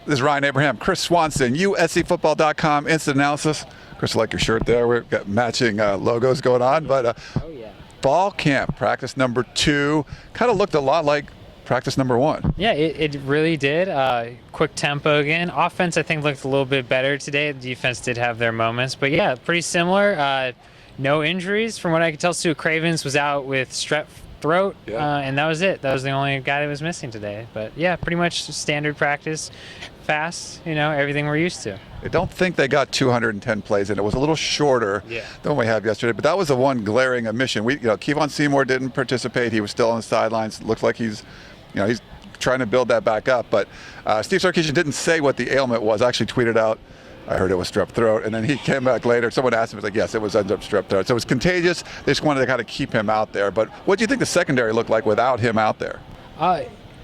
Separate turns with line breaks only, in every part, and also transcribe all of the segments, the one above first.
This is Ryan Abraham, Chris Swanson, USCFootball.com instant analysis. Chris, I like your shirt there. We've got matching logos going on. But fall camp, practice number 2, kind of looked a lot like practice number 1.
Yeah, it really did. Quick tempo again. Offense, I think, looked a little bit better today. The defense did have their moments. But yeah, pretty similar. No injuries from what I could tell. Stuart Cravens was out with strep throat, and that was it. That was the only guy that was missing today. But yeah, pretty much standard practice, fast, everything we're used to.
I don't think they got 210 plays in. It was a little shorter than we had yesterday, but that was the one glaring omission. Kevon Seymour didn't participate. He was still on the sidelines. Looks like he's trying to build that back up. But Steve Sarkisian didn't say what the ailment was. I actually tweeted out, I heard it was strep throat, and then he came back later. Someone asked him, he was like, yes, it was ended up strep throat. So it was contagious. They just wanted to kind of keep him out there. But what do you think the secondary looked like without him out there?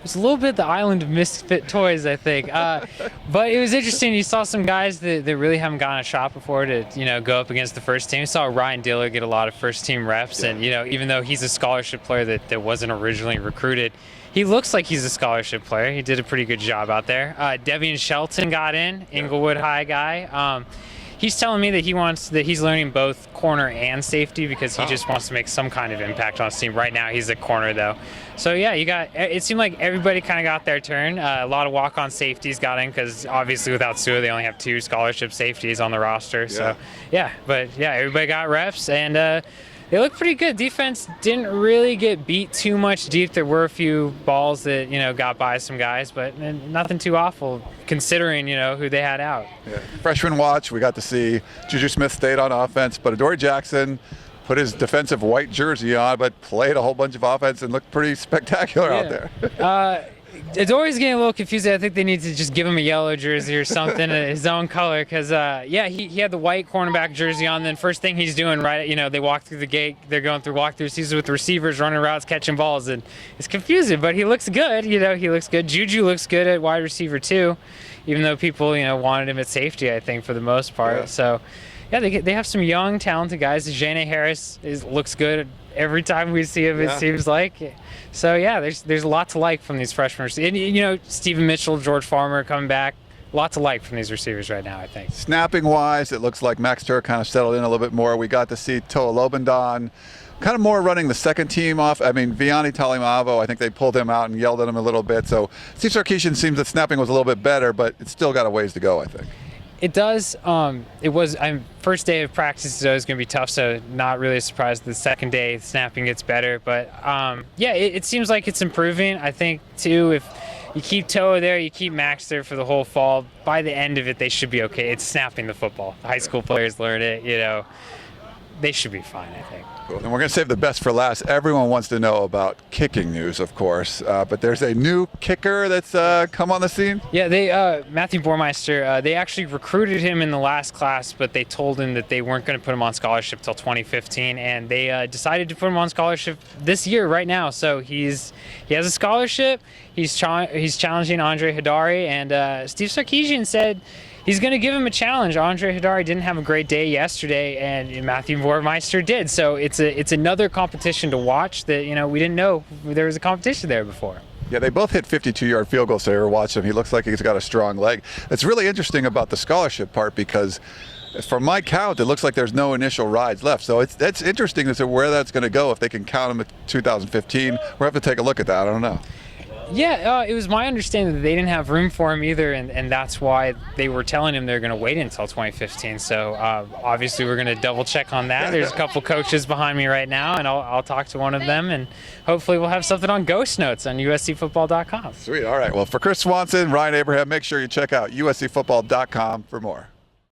It's a little bit the island of misfit toys, I think. But it was interesting. You saw some guys that really haven't gotten a shot before to go up against the first team. You saw Ryan Diller get a lot of first-team reps, and even though he's a scholarship player that wasn't originally recruited, he looks like he's a scholarship player. He did a pretty good job out there. Devian Shelton got in, Inglewood High guy. He's telling me that he's learning both corner and safety because he just wants to make some kind of impact on his team. Right now, he's a corner though. So yeah, it seemed like everybody kind of got their turn. A lot of walk-on safeties got in because obviously without Sua, they only have 2 scholarship safeties on the roster. So everybody got reps and they look pretty good. Defense didn't really get beat too much deep. There were a few balls that got by some guys, but nothing too awful considering who they had out.
Yeah. Freshman watch, we got to see Juju Smith stayed on offense, but Adoree Jackson put his defensive white jersey on, but played a whole bunch of offense and looked pretty spectacular out there.
Adoree's getting a little confused. I think they need to just give him a yellow jersey or something, his own color, because he had the white cornerback jersey on. Then first thing he's doing, they walk through the gate. They're going through walkthrough season with the receivers running routes, catching balls, and it's confusing. But he looks good. He looks good. Juju looks good at wide receiver too, even though people wanted him at safety. I think for the most part. Yeah. So. Yeah, they have some young, talented guys. Janae Harris looks good every time we see him. It seems like. So yeah, there's a lot to like from these freshmen. And Stephen Mitchell, George Farmer coming back. Lots to like from these receivers right now, I think.
Snapping wise, it looks like Max Turk kind of settled in a little bit more. We got to see Toa Lobendon kind of more running the second team off. I mean, Vianney Talimavo, I think they pulled him out and yelled at him a little bit. So Steve Sarkisian seems that snapping was a little bit better, but it's still got a ways to go, I think.
It does. It was first day of practice is always going to be tough, so not really surprised the second day snapping gets better. But it seems like it's improving. I think too, if you keep Toa there, you keep Max there for the whole fall, by the end of it, they should be okay. It's snapping the football. The high school players learn it. They should be fine, I think.
Cool. And we're going to save the best for last. Everyone wants to know about kicking news, of course, but there's a new kicker that's come on the scene.
Yeah, Matthew Bormeister, they actually recruited him in the last class, but they told him that they weren't going to put him on scholarship till 2015, and they decided to put him on scholarship this year, right now. So he has a scholarship. He's challenging Andre Hidari, and Steve Sarkisian said he's going to give him a challenge. Andre Hidari didn't have a great day yesterday, and Matthew Bormeister did. So it's another competition to watch that we didn't know there was a competition there before.
Yeah, they both hit 52-yard field goals. So you watch him. He looks like he's got a strong leg. It's really interesting about the scholarship part because, from my count, it looks like there's no initial rides left. So that's interesting as to where that's going to go if they can count him at 2015. We'll have to take a look at that. I don't know.
Yeah, it was my understanding that they didn't have room for him either, and that's why they were telling him they're going to wait until 2015. So obviously we're going to double check on that. There's a couple coaches behind me right now, and I'll talk to one of them, and hopefully we'll have something on Ghost Notes on USCFootball.com.
Sweet. All right. Well, for Chris Swanson, Ryan Abraham, make sure you check out USCFootball.com for more.